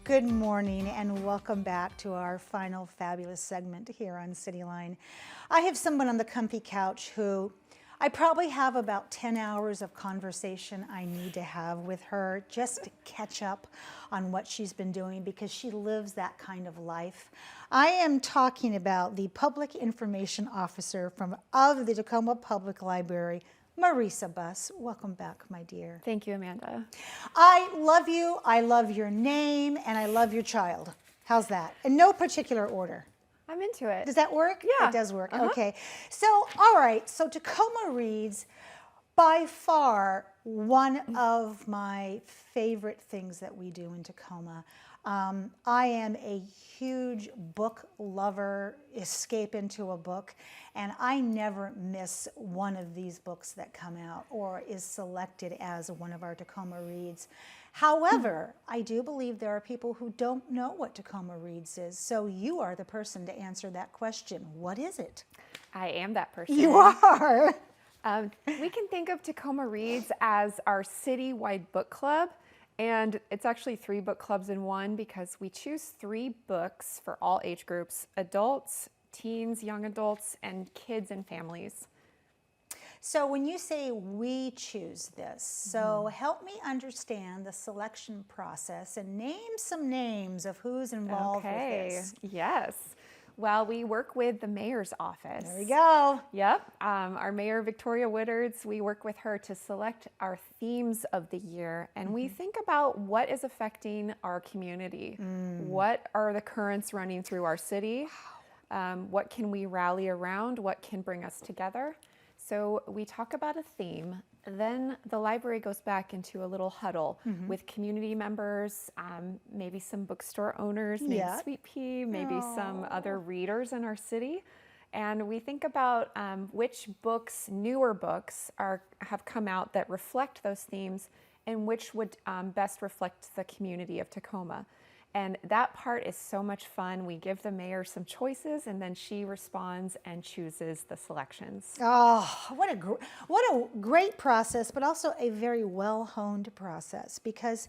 Good morning and welcome back to our final fabulous segment here on Cityline. I have someone on the comfy couch who I probably have about 10 hours of conversation I need to have with her just to catch up on what she's been doing because she lives that kind of life. I am talking about the Public Information Officer of the Tacoma Public Library, Marisa Buss. Welcome back, my dear. Thank you, Amanda. I love you, I love your name, and I love your child. How's that? In no particular order. I'm into it. Does that work? Yeah. It does work. Okay. So, all right. So Tacoma Reads, by far, one of my favorite things that we do in Tacoma. I am a huge book lover, escape into a book, and I never miss one of these books that come out or is selected as one of our Tacoma Reads. However, I do believe there are people who don't know what Tacoma Reads is, so you are the person to answer that question. What is it? I am that person. You are. We can think of Tacoma Reads as our citywide book club, and it's actually 3 book clubs in one because we choose 3 books for all age groups: adults, teens, young adults, and kids and families. So when you say we choose this, so help me understand the selection process and name some names of who's involved with this. Yes. Well, we work with the mayor's office. There we go. Yep. Our mayor, Victoria Woodards, we work with her to select our themes of the year. And we think about what is affecting our community. What are the currents running through our city? What can we rally around? What can bring us together? So we talk about a theme, then the library goes back into a little huddle with community members, maybe some bookstore owners named Sweet Pea, maybe some other readers in our city. And we think about which books, newer books, have come out that reflect those themes and which would best reflect the community of Tacoma. And that part is so much fun. We give the mayor some choices, and then she responds and chooses the selections. Oh, what a great process, but also a very well-honed process, because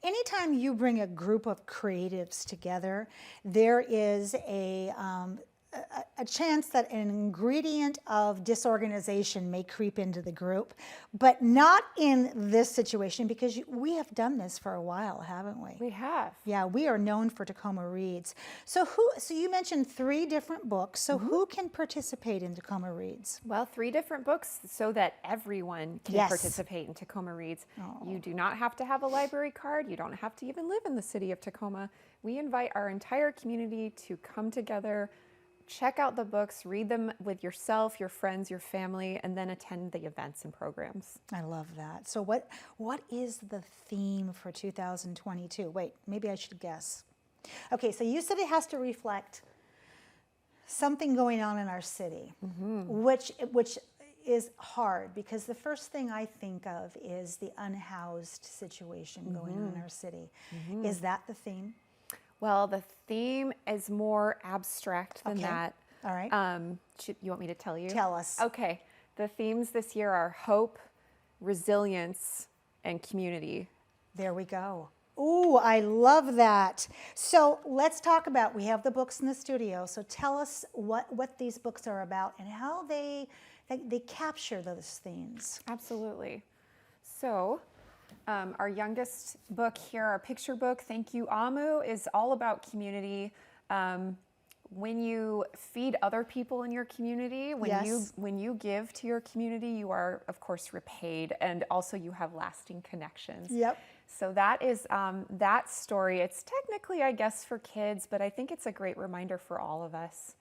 anytime you bring a group of creatives together, there is a chance that an ingredient of disorganization may creep into the group, but not in this situation because we have done this for a while, haven't we? We have. Yeah, we are known for Tacoma Reads. So you mentioned 3 different books. So who can participate in Tacoma Reads? Well, 3 different books so that everyone can participate in Tacoma Reads. You do not have to have a library card. You don't have to even live in the city of Tacoma. We invite our entire community to come together, check out the books, read them with yourself, your friends, your family, and then attend the events and programs. I love that. So what is the theme for 2022? Wait, maybe I should guess. Okay, so you said it has to reflect something going on in our city, which is hard because the first thing I think of is the unhoused situation going on in our city. Is that the theme? Well, the theme is more abstract than that. All right. You want me to tell you? Tell us. Okay. The themes this year are hope, resilience, and community. There we go. Ooh, I love that. So let's talk about, we have the books in the studio, so tell us what these books are about and how they capture those themes. Absolutely. So, our youngest book here, our picture book, Thank You, Amu, is all about community. When you feed other people in your community, when you give to your community, you are, of course, repaid, and also you have lasting connections. Yep. So that is that story. It's technically, I guess, for kids, but I think it's a great reminder for all of us.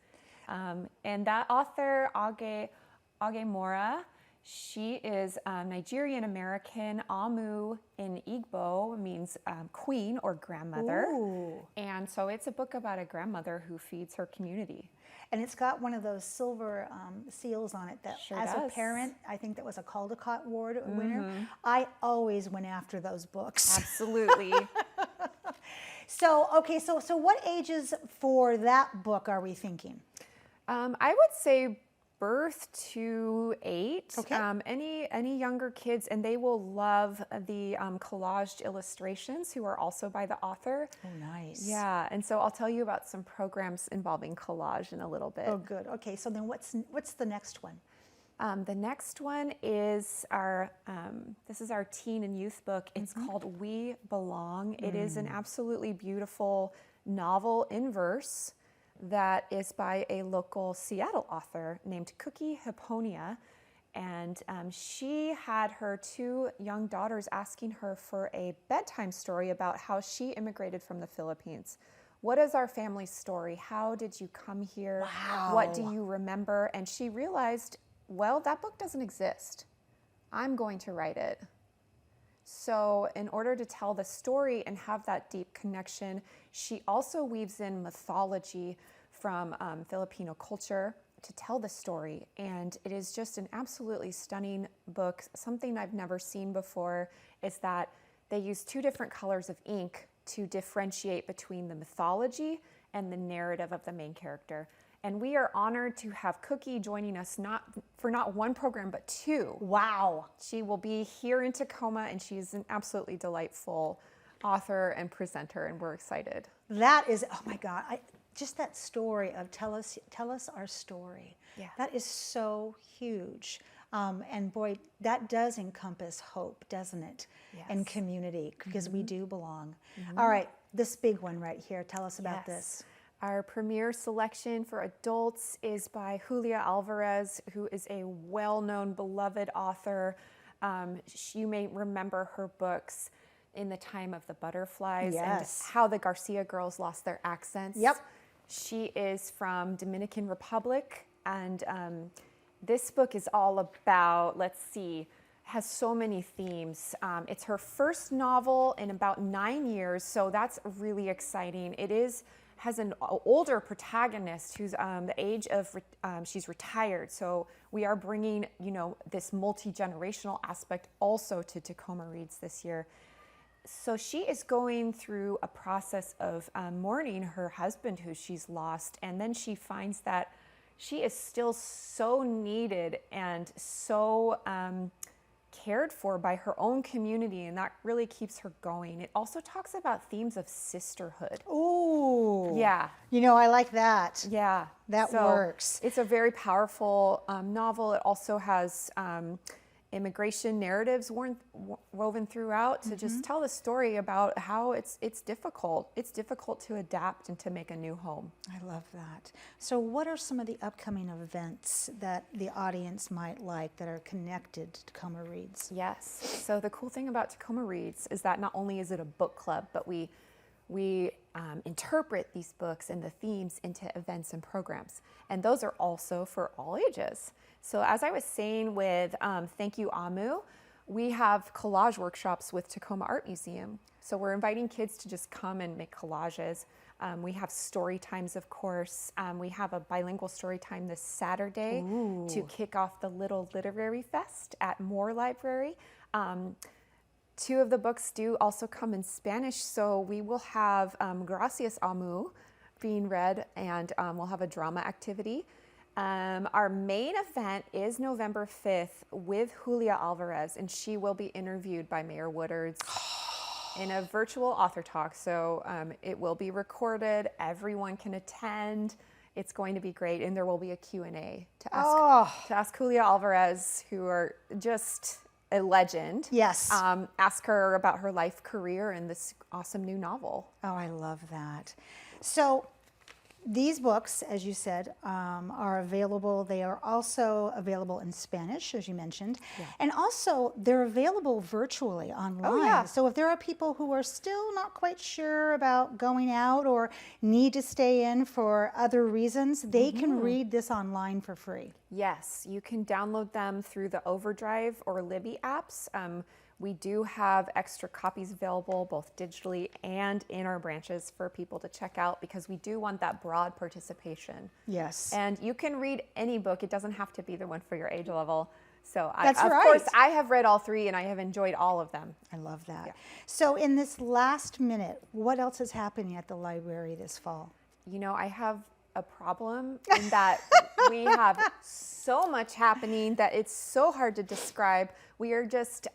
And that author, Age Mora, she is Nigerian-American. Amu in Igbo means queen or grandmother. Ooh. And so it's a book about a grandmother who feeds her community. And it's got one of those silver seals on it that, Sure as does. a parent, I think that was a Caldecott Award winner. I always went after those books. Absolutely. So, okay, so what ages for that book are we thinking? I would say birth to 8. Okay. Any younger kids, and they will love the collaged illustrations, who are also by the author. Oh, nice. Yeah, and so I'll tell you about some programs involving collage in a little bit. Oh, good. Okay, so then what's the next one? The next one is this is our teen and youth book. It's called We Belong. It is an absolutely beautiful novel in verse that is by a local Seattle author named Cookie Hipponia. And she had her 2 young daughters asking her for a bedtime story about how she immigrated from the Philippines. What is our family story? How did you come here? Wow. What do you remember? And she realized, well, that book doesn't exist. I'm going to write it. So in order to tell the story and have that deep connection, she also weaves in mythology from Filipino culture to tell the story. And it is just an absolutely stunning book. Something I've never seen before is that they use 2 different colors of ink to differentiate between the mythology and the narrative of the main character. And we are honored to have Cookie joining us not 1 program, but 2. Wow. She will be here in Tacoma, and she's an absolutely delightful author and presenter, and we're excited. That is, oh my God, just that story of tell us our story. Yeah. That is so huge. And boy, that does encompass hope, doesn't it? And Yes. community, because we do belong. All right, this big one right here. Tell us about this. Our premiere selection for adults is by Julia Alvarez, who is a well-known, beloved author. You may remember her books In the Time of the Butterflies Yes. and How the Garcia Girls Lost Their Accents. Yep. She is from Dominican Republic, and this book is all about, has so many themes. It's her first novel in about 9 years, so that's really exciting. Has an older protagonist who's the age of, she's retired. So we are bringing, this multi-generational aspect also to Tacoma Reads this year. So she is going through a process of mourning her husband who she's lost. And then she finds that she is still so needed and so cared for by her own community, and that really keeps her going. It also talks about themes of sisterhood. Ooh. Yeah. I like that. Yeah. That So works. It's a very powerful novel. It also has immigration narratives woven throughout to just tell the story about how it's difficult. It's difficult to adapt and to make a new home. I love that. So what are some of the upcoming events that the audience might like that are connected to Tacoma Reads? Yes. So the cool thing about Tacoma Reads is that not only is it a book club, but we interpret these books and the themes into events and programs. And those are also for all ages. So as I was saying with Thank You, Amu, we have collage workshops with Tacoma Art Museum. So we're inviting kids to just come and make collages. We have story times, of course. We have a bilingual story time this Saturday to kick off the Little Literary Fest at Moore Library. 2 of the books do also come in Spanish, so we will have Gracias, Amu being read, and we'll have a drama activity. Our main event is November 5th with Julia Alvarez, and she will be interviewed by Mayor Woodards in a virtual author talk. So it will be recorded. Everyone can attend. It's going to be great, and there will be a Q&A to ask Julia Alvarez, who are just a legend. Yes. Ask her about her life, career, and this awesome new novel. Oh, I love that. So these books, as you said, are available. They are also available in Spanish, as you mentioned. Yeah. And also, they're available virtually online. Oh, yeah. So if there are people who are still not quite sure about going out or need to stay in for other reasons, they can read this online for free. Yes, you can download them through the Overdrive or Libby apps. We do have extra copies available both digitally and in our branches for people to check out, because we do want that broad participation. Yes. And you can read any book. It doesn't have to be the one for your age level. So That's of right. course, I have read all 3 and I have enjoyed all of them. I love that. Yeah. So in this last minute, what else is happening at the library this fall? I have a problem in that we have so much happening that it's so hard to describe. We are just,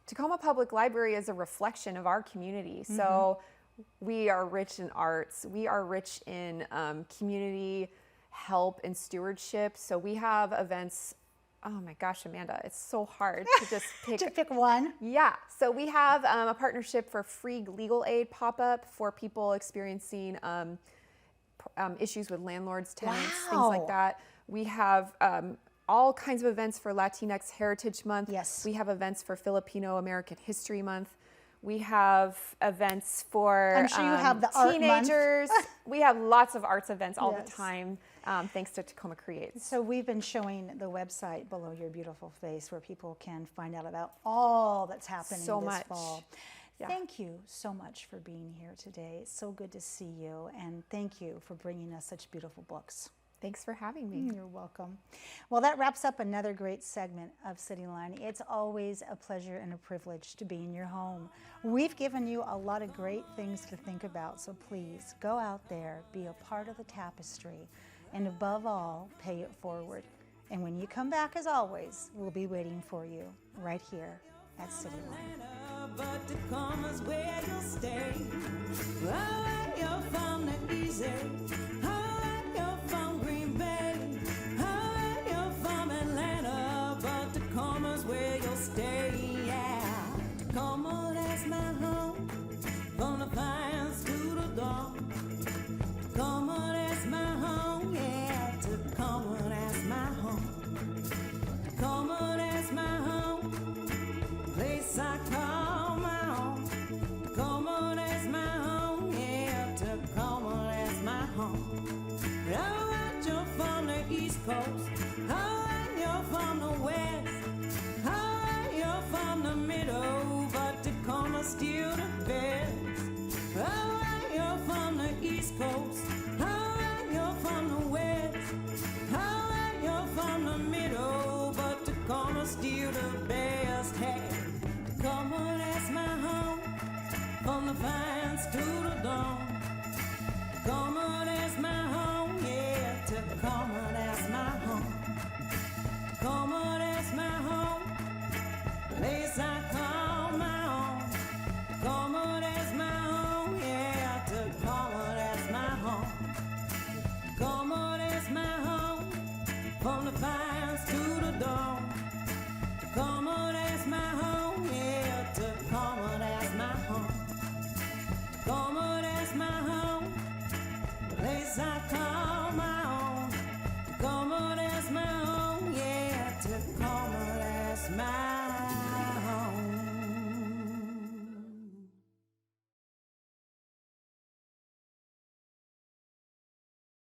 Tacoma Public Library is a reflection of our community. So we are rich in arts. We are rich in community help and stewardship. So we have events. Oh my gosh, Amanda, it's so hard to just pick. To pick one. Yeah, so we have a partnership for free legal aid pop-up for people experiencing issues with landlords, tenants, things like that. We have all kinds of events for Latinx Heritage Month. Yes. We have events for Filipino American History Month. We have events for I'm sure you have the art month. teenagers. We have lots of arts events all Yes. the time, thanks to Tacoma Creates. So we've been showing the website below your beautiful face where people can find out about all that's happening So this much. fall. Yeah. Thank you so much for being here today. It's so good to see you, and thank you for bringing us such beautiful books. Thanks for having me. You're welcome. Well, that wraps up another great segment of Cityline. It's always a pleasure and a privilege to be in your home. We've given you a lot of great things to think about, so please go out there, be a part of the tapestry, and above all, pay it forward. And when you come back, as always, we'll be waiting for you right here at Cityline. But Tacoma's where you'll stay. Alright, you're from the easy. Alright, you're from Green Bay. Alright, you're from Atlanta. But Tacoma's where you'll stay. Yeah, Tacoma, that's my home. From the pines to the dawn. Tacoma, that's my home. Yeah, Tacoma, that's my home. Tacoma, that's my home. Place I call my own. Tacoma, that's my home. Yeah, Tacoma, that's my home. Alright, you're from the East Coast. Alright, you're from the West. Alright, you're from the middle. But Tacoma's still the best. Alright, you're from the East Coast. Alright, you're from the West. Alright, you're from the middle. But Tacoma's still the best. Hey, Tacoma, that's my home. From the pines to the dawn. Tacoma, that's my home. Yeah, Tacoma, that's my home. Tacoma, that's my home. Place I call my own. Tacoma, that's my home. Yeah, Tacoma, that's my home. Tacoma, that's my home. From the pines to the dawn. Tacoma, that's my home. Yeah, Tacoma, that's my home. Tacoma, that's my home. Place I call my own. Tacoma, that's my home. Yeah, Tacoma, that's my